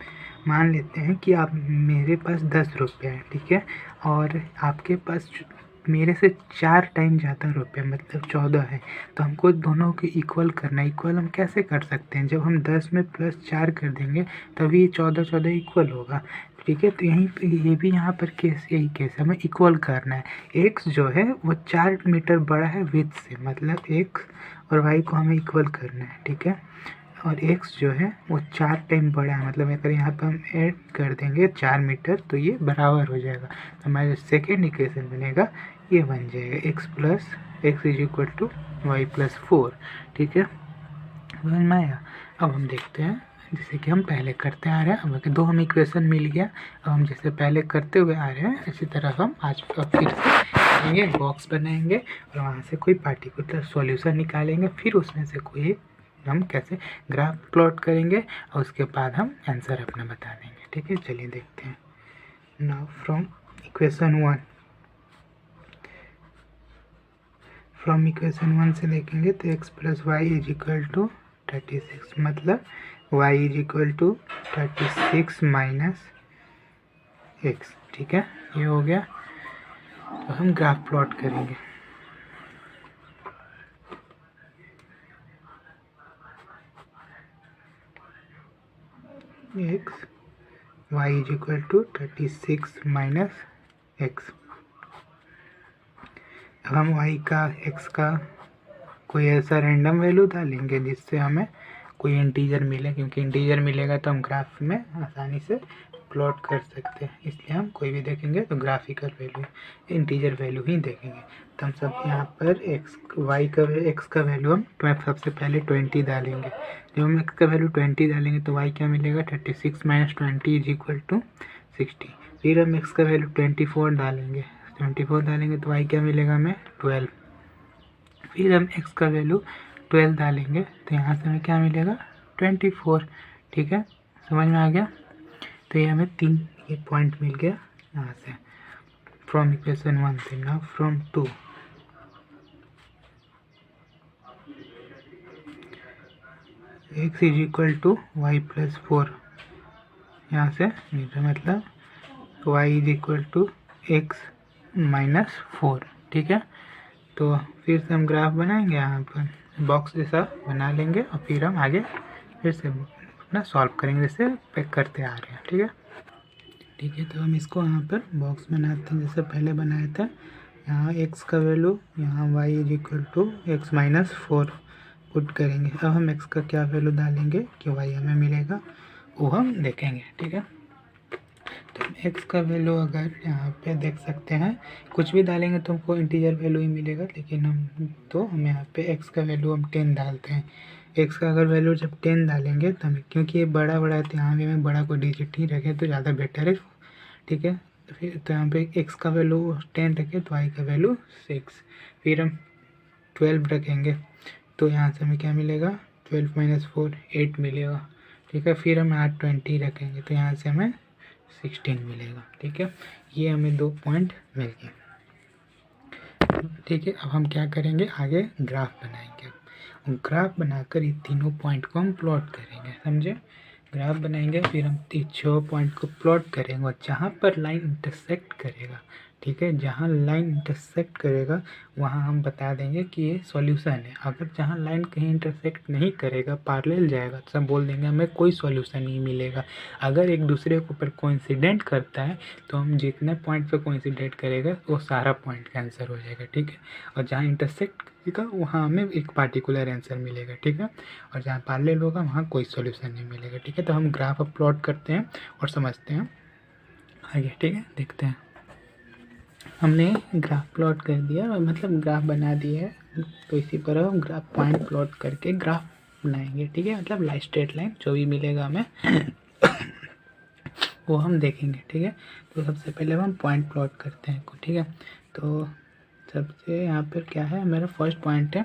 मान लेते हैं कि आप मेरे पास 10 रुपये है, ठीक है, और आपके पास मेरे से 4 टाइम ज़्यादा रुपये मतलब 14 है। तो हमको दोनों को इक्वल करना है। इक्वल हम कैसे कर सकते हैं, जब हम 10 में +4 कर देंगे तभी 14 इक्वल होगा, ठीक है। तो यहीं पे ये भी यहाँ पर केस यही केस हमें इक्वल करना है। एक्स जो है वो 4 मीटर बड़ा है विथ से, मतलब एक्स और वाई को हमें इक्वल करना है, ठीक है। और x जो है वो 4 टाइम बड़ा है, मतलब अगर यहाँ पर हम ऐड कर देंगे 4 मीटर तो ये बराबर हो जाएगा। तो हमारा सेकेंड इक्वेशन बनेगा ये बन जाएगा x = y + 4, ठीक है। समझ में आया। अब हम देखते हैं जैसे कि हम पहले करते आ रहे हैं। अब दो हम इक्वेशन मिल गया, अब हम जैसे पहले करते हुए आ रहे हैं इसी तरह हम आज फिर से ये बॉक्स बनाएंगे और वहाँ से कोई पार्टिकुलर सॉल्यूशन निकालेंगे, फिर उसमें से कोई हम कैसे ग्राफ प्लॉट करेंगे और उसके बाद हम आंसर अपना बता देंगे, ठीक है। चलिए देखते हैं। नाउ फ्रॉम इक्वेशन 1 से देखेंगे तो x + y = 36, मतलब y = 36 - x, ठीक है। ये हो गया। तो हम ग्राफ प्लॉट करेंगे। x y = 36 - x। अब हम y का x का कोई ऐसा रैंडम वैल्यू डालेंगे जिससे हमें कोई इंटीजर मिले, क्योंकि इंटीजर मिलेगा तो हम ग्राफ में आसानी से प्लॉट कर सकते हैं। इसलिए हम कोई भी देखेंगे तो ग्राफिकल वैल्यू इंटीजर वैल्यू ही देखेंगे। तो हम सब यहाँ पर x का वैल्यू हम सबसे पहले 20 डालेंगे। जब हम x का वैल्यू 20 डालेंगे तो y क्या मिलेगा, 36 - 20 = 60। फिर हम x का वैल्यू 24 डालेंगे तो y क्या मिलेगा हमें, 12। फिर हम x का वैल्यू 12 डालेंगे तो यहाँ से हमें क्या मिलेगा, 24, ठीक है। समझ में आ गया। तो ये हमें 3 ये पॉइंट मिल गया यहाँ से फ्रॉम इक्वेशन 1 से। नाउ फ्रॉम 2, x = y + 4, यहाँ से मतलब y = x - 4, ठीक है। तो फिर से हम ग्राफ बनाएंगे, यहाँ पर बॉक्स जैसा बना लेंगे और फिर हम आगे फिर से अपना सॉल्व करेंगे जैसे पैक करते आ रहे हैं, ठीक है। ठीक है, तो हम इसको यहाँ पर बॉक्स बनाते हैं जैसे पहले बनाया था। यहाँ x का वैल्यू, यहाँ y = x - 4 पुट करेंगे। अब हम x का क्या वैल्यू डालेंगे कि y हमें मिलेगा वो हम देखेंगे, ठीक है। तो हम x का वैल्यू अगर यहाँ पे देख सकते हैं, कुछ भी डालेंगे तो हमको इंटीजर वैल्यू ही मिलेगा, लेकिन हम यहाँ पे x का वैल्यू हम 10 डालते हैं। x का अगर वैल्यू जब 10 डालेंगे तो हमें, क्योंकि ये बड़ा है तो यहाँ भी हमें बड़ा को डिजिट ही रखें तो ज़्यादा बेटर है, ठीक है। फिर तो यहाँ पे x का वैल्यू 10 रखें तो y का वैल्यू 6। फिर हम 12 रखेंगे तो यहाँ से हमें क्या मिलेगा, 12 - 4 8 मिलेगा, ठीक है। फिर हम यहाँ 20 रखेंगे तो यहाँ से हमें 16 मिलेगा, ठीक है। ये हमें 2 पॉइंट मिल गए, ठीक है। अब हम क्या करेंगे, आगे ग्राफ बनाएंगे। ग्राफ बनाकर ये तीनों पॉइंट को हम प्लॉट करेंगे, समझे। ग्राफ बनाएंगे फिर हम 6 पॉइंट को प्लॉट करेंगे और जहाँ पर लाइन इंटरसेक्ट करेगा, ठीक है, जहाँ लाइन इंटरसेक्ट करेगा वहाँ हम बता देंगे कि ये सॉल्यूशन है। अगर जहाँ लाइन कहीं इंटरसेक्ट नहीं करेगा, पैरेलल जाएगा, तो सब बोल देंगे हमें कोई सॉल्यूशन नहीं मिलेगा। अगर एक दूसरे के ऊपर कोइंसिडेंट करता है तो हम जितने पॉइंट पे कोइंसिडेंट करेगा वो सारा पॉइंट का आंसर हो जाएगा, ठीक है। और जहाँ इंटरसेक्ट करेगा वहाँ हमें एक पार्टिकुलर आंसर मिलेगा, ठीक है। और जहाँ पैरेलल होगा वहाँ कोई सॉल्यूशन नहीं मिलेगा, ठीक है। तो हम ग्राफ अब प्लॉट करते हैं और समझते हैं आगे, ठीक है। देखते हैं, हमने ग्राफ प्लॉट कर दिया, मतलब ग्राफ बना दिया है। तो इसी तरह हम ग्राफ पॉइंट प्लॉट करके ग्राफ बनाएंगे, ठीक है, मतलब स्ट्रेट लाइन जो भी मिलेगा हमें वो हम देखेंगे, ठीक है। तो सबसे पहले हम पॉइंट प्लॉट करते हैं, ठीक है। तो सबसे यहाँ पर क्या है, मेरा फर्स्ट पॉइंट है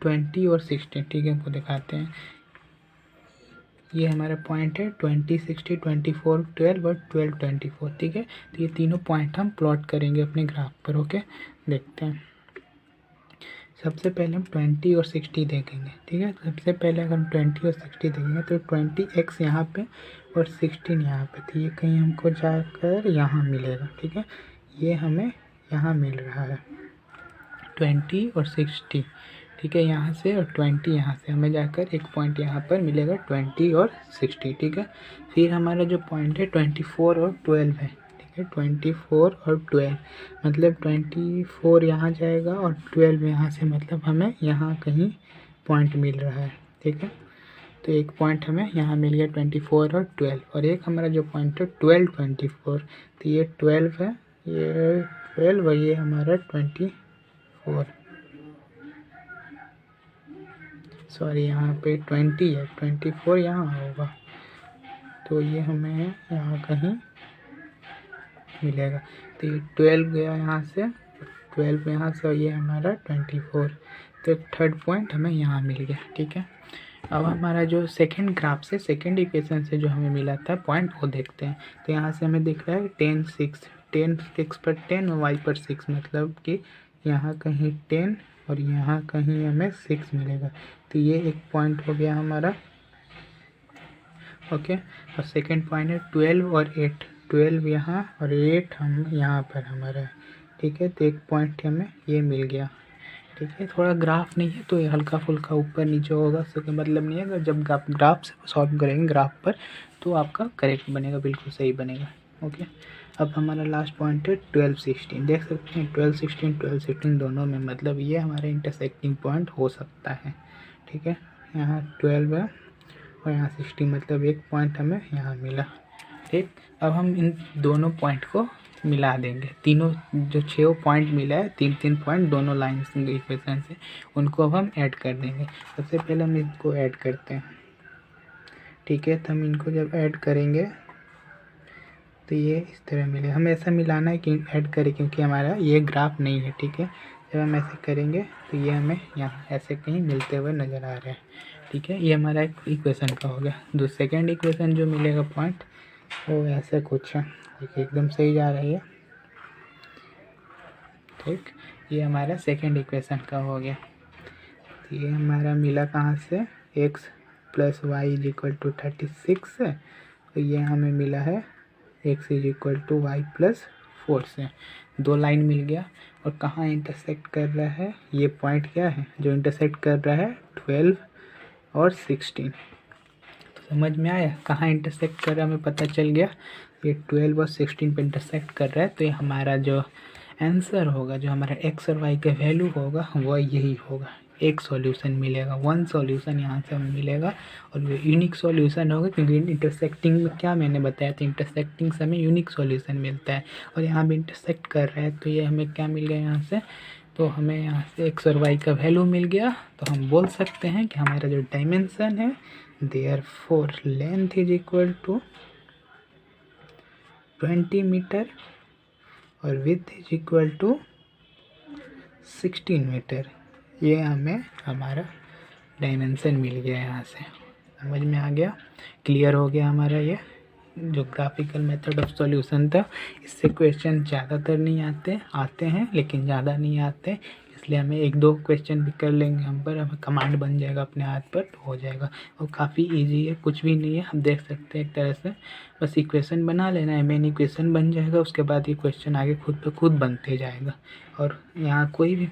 20 और 16, ठीक है, वो दिखाते हैं। ये हमारा पॉइंट है 20, 60, 24, 12 और 12, 24, ठीक है। तो ये तीनों पॉइंट हम प्लॉट करेंगे अपने ग्राफ पर, ओके। देखते हैं, सबसे पहले हम 20 और 60 देखेंगे, ठीक है। सबसे पहले अगर हम 20 और 60 देखेंगे तो 20x यहाँ पे और 16 यहाँ पे, तो ये कहीं हमको जाकर यहाँ मिलेगा, ठीक है। ये हमें यहाँ मिल रहा है 20 और 60, ठीक है, यहाँ से, और 20 यहाँ से, हमें जाकर एक पॉइंट यहाँ पर मिलेगा 20 और 60, ठीक है। फिर हमारा जो पॉइंट है 24 और 12 है, ठीक है। 24 और 12 मतलब 24 यहाँ जाएगा और 12 यहाँ से, मतलब हमें यहाँ कहीं पॉइंट मिल रहा है, ठीक है। तो एक पॉइंट हमें यहाँ मिल गया 24 और 12, और एक हमारा जो पॉइंट है 12, 24, तो ये 12 है, ये 12 और ये हमारा 24, सॉरी यहाँ पे 20 है, 24 यहाँ होगा, तो ये हमें यहाँ कहीं मिलेगा। तो ये 12 गया यहाँ से, 12 यहाँ से, और ये हमारा 24, तो थर्ड पॉइंट हमें यहाँ मिल गया, ठीक है। अब हमारा जो सेकंड ग्राफ से, सेकंड इक्वेशन से जो हमें मिला था पॉइंट, वो देखते हैं। तो यहाँ से हमें दिख रहा है 10, 6, 10 x पर 10 और y पर 6, मतलब कि यहाँ कहीं 10 और यहाँ कहीं हमें 6 मिलेगा। तो ये एक पॉइंट हो गया हमारा, ओके। और सेकंड पॉइंट है 12 और 8, 12 यहाँ और 8 हम यहाँ पर हमारा, ठीक है। तो एक पॉइंट हमें ये मिल गया, ठीक है। थोड़ा ग्राफ नहीं है तो ये हल्का फुल्का ऊपर नीचे होगा, उससे कोई मतलब नहीं है। अगर जब आप ग्राफ से सॉल्व करेंगे ग्राफ पर तो आपका करेक्ट बनेगा, बिल्कुल सही बनेगा, ओके। अब हमारा लास्ट पॉइंट है 12, 16, देख सकते हैं 12, 16, 12, 16 दोनों में, मतलब ये हमारा इंटरसेक्टिंग पॉइंट हो सकता है, ठीक है। यहाँ 12 है और यहाँ 16, मतलब एक पॉइंट हमें यहाँ मिला, ठीक। अब हम इन दोनों पॉइंट को मिला देंगे, तीनों जो 6 पॉइंट मिला है, 3-3 पॉइंट दोनों लाइन इक्वेशन से, उनको अब हम ऐड कर देंगे। सबसे पहले हम इनको ऐड करते हैं, ठीक है। तो हम इनको जब ऐड करेंगे तो ये इस तरह मिले, हमें ऐसा मिलाना है कि ऐड करें, क्योंकि हमारा ये ग्राफ नहीं है, ठीक है। जब हम ऐसे करेंगे तो ये हमें यहाँ ऐसे कहीं मिलते हुए नज़र आ रहे हैं, ठीक है। ये हमारा एक इक्वेशन का हो गया। जो सेकेंड इक्वेशन जो मिलेगा पॉइंट, वो ऐसे कुछ है, देखिए एकदम सही जा रही है, ठीक। ये हमारा सेकेंड इक्वेशन का हो गया। तो ये हमारा मिला कहाँ से, x + y = 36 है, तो ये हमें मिला है x = y + 4 से, दो लाइन मिल गया। और कहाँ इंटरसेक्ट कर रहा है, ये पॉइंट क्या है जो इंटरसेक्ट कर रहा है 12 और 16, तो समझ में आया कहाँ इंटरसेक्ट कर रहा है, हमें पता चल गया ये 12 और 16 पे इंटरसेक्ट कर रहा है। तो ये हमारा जो आंसर होगा, जो हमारा x और y का वैल्यू होगा, वह यही होगा। एक सॉल्यूशन मिलेगा, वन सॉल्यूशन यहाँ से हमें मिलेगा, और वो यूनिक सॉल्यूशन होगा, क्योंकि इंटरसेक्टिंग में क्या मैंने बताया था, इंटरसेक्टिंग से हमें यूनिक सॉल्यूशन मिलता है, और यहाँ भी इंटरसेक्ट कर रहा है, तो ये हमें क्या मिल गया यहाँ से, तो हमें यहाँ से x और y का वैल्यू मिल गया। तो हम बोल सकते हैं कि हमारा जो डायमेंशन है, देयरफॉर लेंथ = 20 मीटर और विड्थ = 16 मीटर। ये हमें हमारा डायमेंशन मिल गया, यहाँ से समझ में आ गया, क्लियर हो गया हमारा ये जो ग्राफिकल मेथड ऑफ सॉल्यूशन था। इससे क्वेश्चन ज़्यादातर नहीं आते हैं, लेकिन ज़्यादा नहीं आते, इसलिए हमें 1-2 क्वेश्चन भी कर लेंगे हम पर, हमें कमांड बन जाएगा अपने हाथ पर, तो हो जाएगा। और काफ़ी इजी है, कुछ भी नहीं है, हम देख सकते हैं एक तरह से, बस इक्वेशन बना लेना है, मेन इक्वेशन बन जाएगा, उसके बाद ये क्वेश्चन आगे खुद पे खुद बनते जाएगा। और यहाँ कोई भी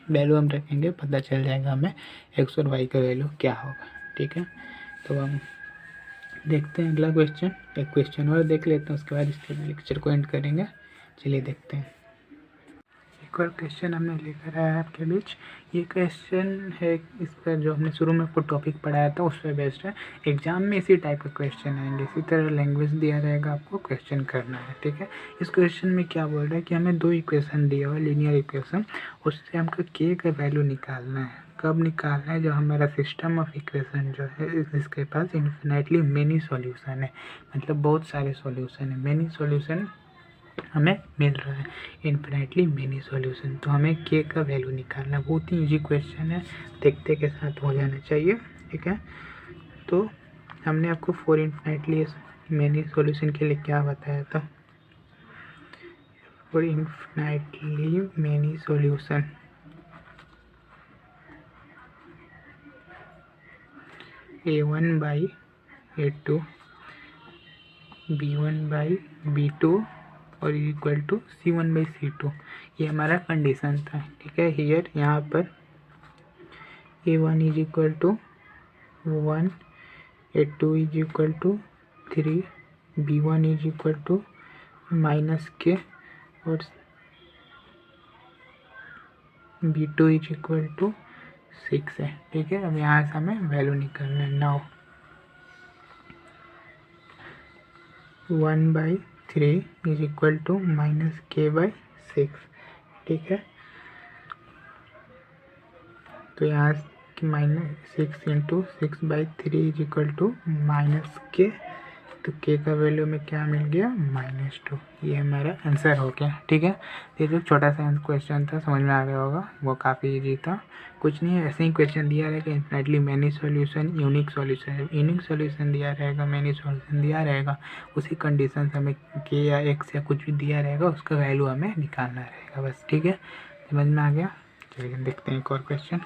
वैल्यू हम रखेंगे, पता चल जाएगा हमें x और y का वैल्यू क्या होगा, ठीक है। तो हम देखते हैं अगला क्वेश्चन, एक क्वेश्चन और देख लेते हैं, उसके बाद इसके लेक्चर को एंड करेंगे। चलिए देखते हैं, एक और क्वेश्चन हमने लेकर आया है आपके बीच। ये क्वेश्चन है इस पर जो हमने शुरू में आपको टॉपिक पढ़ाया था उस पर बेस्ड है। एग्जाम में इसी टाइप का क्वेश्चन आएंगे, इसी तरह लैंग्वेज दिया रहेगा, आपको क्वेश्चन करना है, ठीक है। इस क्वेश्चन में क्या बोल रहा है कि हमें 2 इक्वेशन दिया हुआ लीनियर इक्वेशन, उससे हमको k का वैल्यू निकालना है, कब निकालना है? जब हमारा सिस्टम ऑफ इक्वेशन जो है इसके पास इन्फिनेटली मेनी सॉल्यूशन है, मतलब बहुत सारे सॉल्यूशन है, मेनी सॉल्यूशन हमें मिल रहा है, इन्फिनेटली मेनी सॉल्यूशन। तो हमें के का वैल्यू निकालना है। बहुत ही इजी क्वेश्चन है, देखते के साथ हो जाना चाहिए, ठीक है। तो हमने आपको फॉर इन्फिनेटली मेनी सॉल्यूशन के लिए क्या बताया था? For infinitely many solution A1 by A2 B1 by B2 और equal to C1 by C2, ये हमारा कंडीशन था, ठीक है। हियर यहाँ पर A1 is equal to 1, A2 is equal to 3, B1 is equal to -k और B2 इज इक्वल टू 6 है, ठीक है। अब यहाँ से हमें वैल्यू निकालना है। Now 1/3 is equal to -k/6, ठीक है। तो यहाँ -6 into 6/3 is equal to -k, तो k का वैल्यू में क्या मिल गया? -2। ये हमारा आंसर हो गया, ठीक है। ये जो छोटा सा क्वेश्चन था, समझ में आ गया होगा, वो काफ़ी इजी था, कुछ नहीं है। ऐसे ही क्वेश्चन दिया रहेगा, infinitely many solution, unique solution, unique solution दिया रहेगा, मेनी सॉल्यूशन दिया रहेगा, उसी कंडीशन से हमें k या x या कुछ भी दिया रहेगा, उसका वैल्यू हमें निकालना रहेगा, बस, ठीक है। समझ में आ गया? चलिए देखते हैं एक और क्वेश्चन।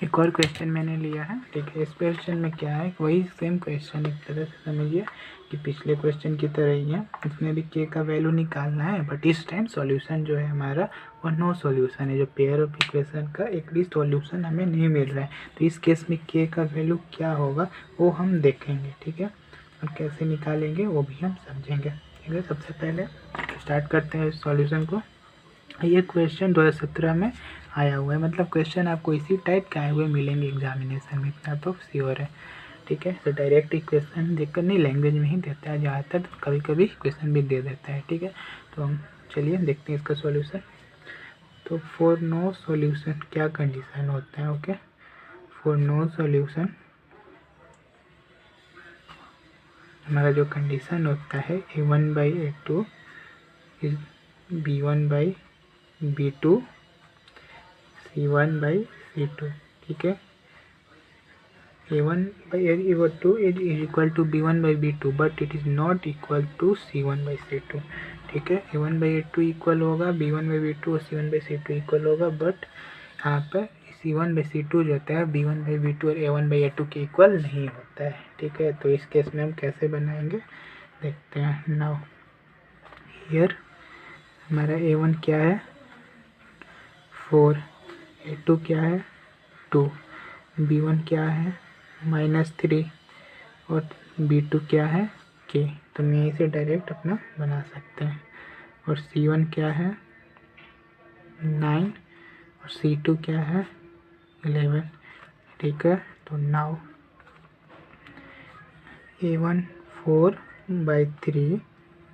एक और क्वेश्चन मैंने लिया है, ठीक है। इस क्वेश्चन में क्या है, वही सेम क्वेश्चन, एक तरह से समझिए कि पिछले क्वेश्चन की तरह ही है। इसमें भी के का वैल्यू निकालना है, बट इस टाइम सॉल्यूशन जो है हमारा वो नो सॉल्यूशन है। जो पेयर ऑफ इक्वेशन का एक भी सॉल्यूशन हमें नहीं मिल रहा है, तो इस केस में के का वैल्यू क्या होगा वो हम देखेंगे, ठीक है। और कैसे निकालेंगे वो भी हम समझेंगे, ठीक है। सबसे पहले स्टार्ट करते हैं इस सॉल्यूशन को। ये क्वेश्चन 2017 में आया हुआ है, मतलब क्वेश्चन आपको इसी टाइप के आए हुए मिलेंगे एग्जामिनेशन में, इतना तो श्योर है, ठीक है। तो डायरेक्ट इक्वेशन देखकर नहीं, लैंग्वेज में ही देता है ज़्यादातर, तो कभी कभी क्वेश्चन भी दे देता है, ठीक है। तो हम चलिए देखते हैं इसका सॉल्यूशन। तो फॉर नो सॉल्यूशन क्या कंडीशन होता है? ओके, फॉर नो सॉल्यूशन हमारा जो कंडीशन होता है A1/A2 इज B1/B2 C1/C2, ठीक है। A1/A2 is equal to B1/B2 but it is not equal to C1/C2, ठीक है। A1/A2 इक्वल होगा B1/B2 और C1/C2 इक्वल होगा, बट यहाँ पर C1/C2 जो होता है B1/B2 और A1/A2 के इक्वल नहीं होता है, ठीक है। तो इस केस में हम कैसे बनाएंगे देखते हैं। नाउ हियर हमारा A1 क्या है? 4, A2 क्या है? 2, B1 क्या है? -3 और B2 क्या है? k। तो हम यहीं से डायरेक्ट अपना बना सकते हैं। और C1 क्या है? 9 और C2 क्या है? 11, ठीक है। तो now A1 4/3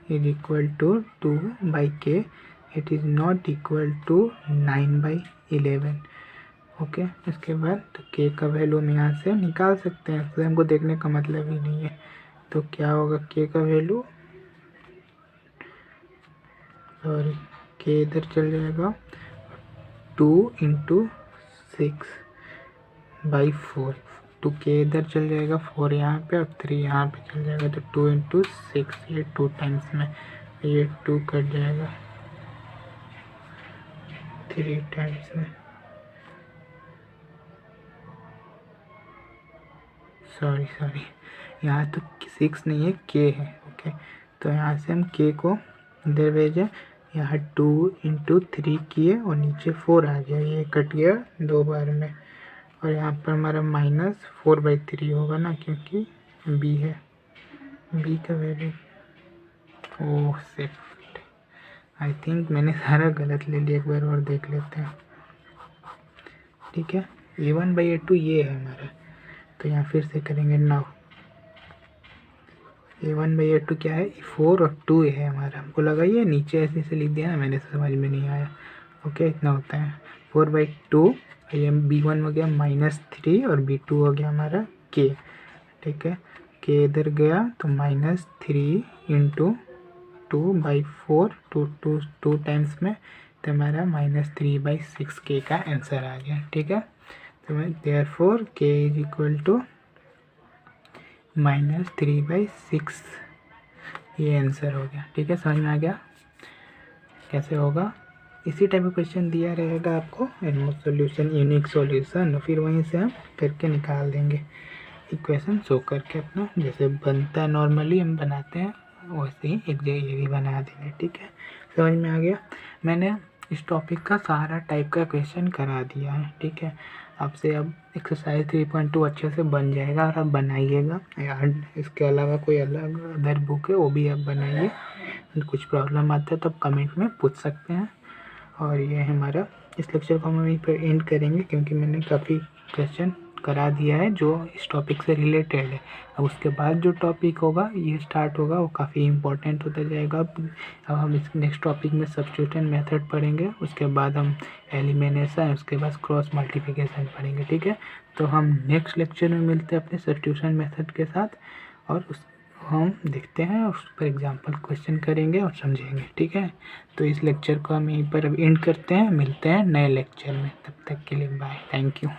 is equal to 2/k, it is not equal to 9/11, okay. इसके बाद तो k का वैल्यू हम यहाँ से निकाल सकते हैं, तो हमको देखने का मतलब ही नहीं है। तो क्या होगा k का वैल्यू? सॉरी, k इधर चल जाएगा 2 × 6/4, तो k इधर चल जाएगा, 4 यहाँ पे और 3 यहाँ पे चल जाएगा, तो 2 × 6, ये 2 टाइम्स में, ये 2 कट जाएगा 3 टाइम्स में, सॉरी यहाँ तो 6 नहीं है, k है, ओके। तो यहाँ से हम k को इधर भेजें, यहाँ 2 × 3 किए और नीचे 4 आ गया, ये कट गया 2 बार में, और यहाँ पर हमारा -4/3 होगा ना, क्योंकि b है, b का value, oh shit, I think मैंने सारा गलत ले लिया, एक बार और देख लेते हैं, ठीक है। A1/A2 ये है हमारा, तो यहाँ फिर से करेंगे। नाउ A1/A2 क्या है? 4 और 2 है हमारा, हमको लगा ये नीचे ऐसे लिख दिया ना मैंने, समझ में नहीं आया, ओके। इतना होता है 4/2 ये B1 हो गया -3 और B2 हो गया हमारा K, ठीक है। K इधर गया तो -3 × 2/4 टू टाइम्स में, तो हमारा -3/6 K का आंसर आ गया, ठीक है। तो देयरफॉर K = -3/6, ये आंसर हो गया, ठीक है। समझ में आ गया कैसे होगा। इसी टाइप का क्वेश्चन दिया रहेगा आपको, सॉल्यूशन यूनिक सॉल्यूशन, फिर वहीं से हम करके निकाल देंगे इक्वेशन शो करके अपना, जैसे बनता है नॉर्मली हम बनाते हैं वैसे ही एक जगह ये भी बना देंगे, ठीक है। समझ में आ गया। मैंने इस टॉपिक का सारा टाइप का क्वेश्चन करा दिया है, ठीक है। आपसे अब एक्सरसाइज 3.2 अच्छे से बन जाएगा और आप बनाइएगा यार। इसके अलावा कोई अलग अदर बुक है वो भी आप बनाइए, कुछ प्रॉब्लम आता है तो आप कमेंट में पूछ सकते हैं। और ये हमारा इस लेक्चर को हम वहीं पर एंड करेंगे, क्योंकि मैंने काफ़ी क्वेश्चन करा दिया है जो इस टॉपिक से रिलेटेड है। अब उसके बाद जो टॉपिक होगा ये स्टार्ट होगा, वो काफ़ी इम्पोर्टेंट होता जाएगा। अब हम इस नेक्स्ट टॉपिक में सब्स्टिट्यूशन मेथड पढ़ेंगे, उसके बाद हम एलिमिनेशन, उसके बाद क्रॉस मल्टीप्लिकेशन पढ़ेंगे, ठीक है। तो हम नेक्स्ट लेक्चर में मिलते हैं अपने सब्स्टिट्यूशन मेथड के साथ, और हम देखते हैं उस पर एग्जाम्पल क्वेश्चन करेंगे और समझेंगे, ठीक है। तो इस लेक्चर को हम यहीं पर अब एंड करते हैं, मिलते हैं नए लेक्चर में। तब तक के लिए बाय, थैंक यू।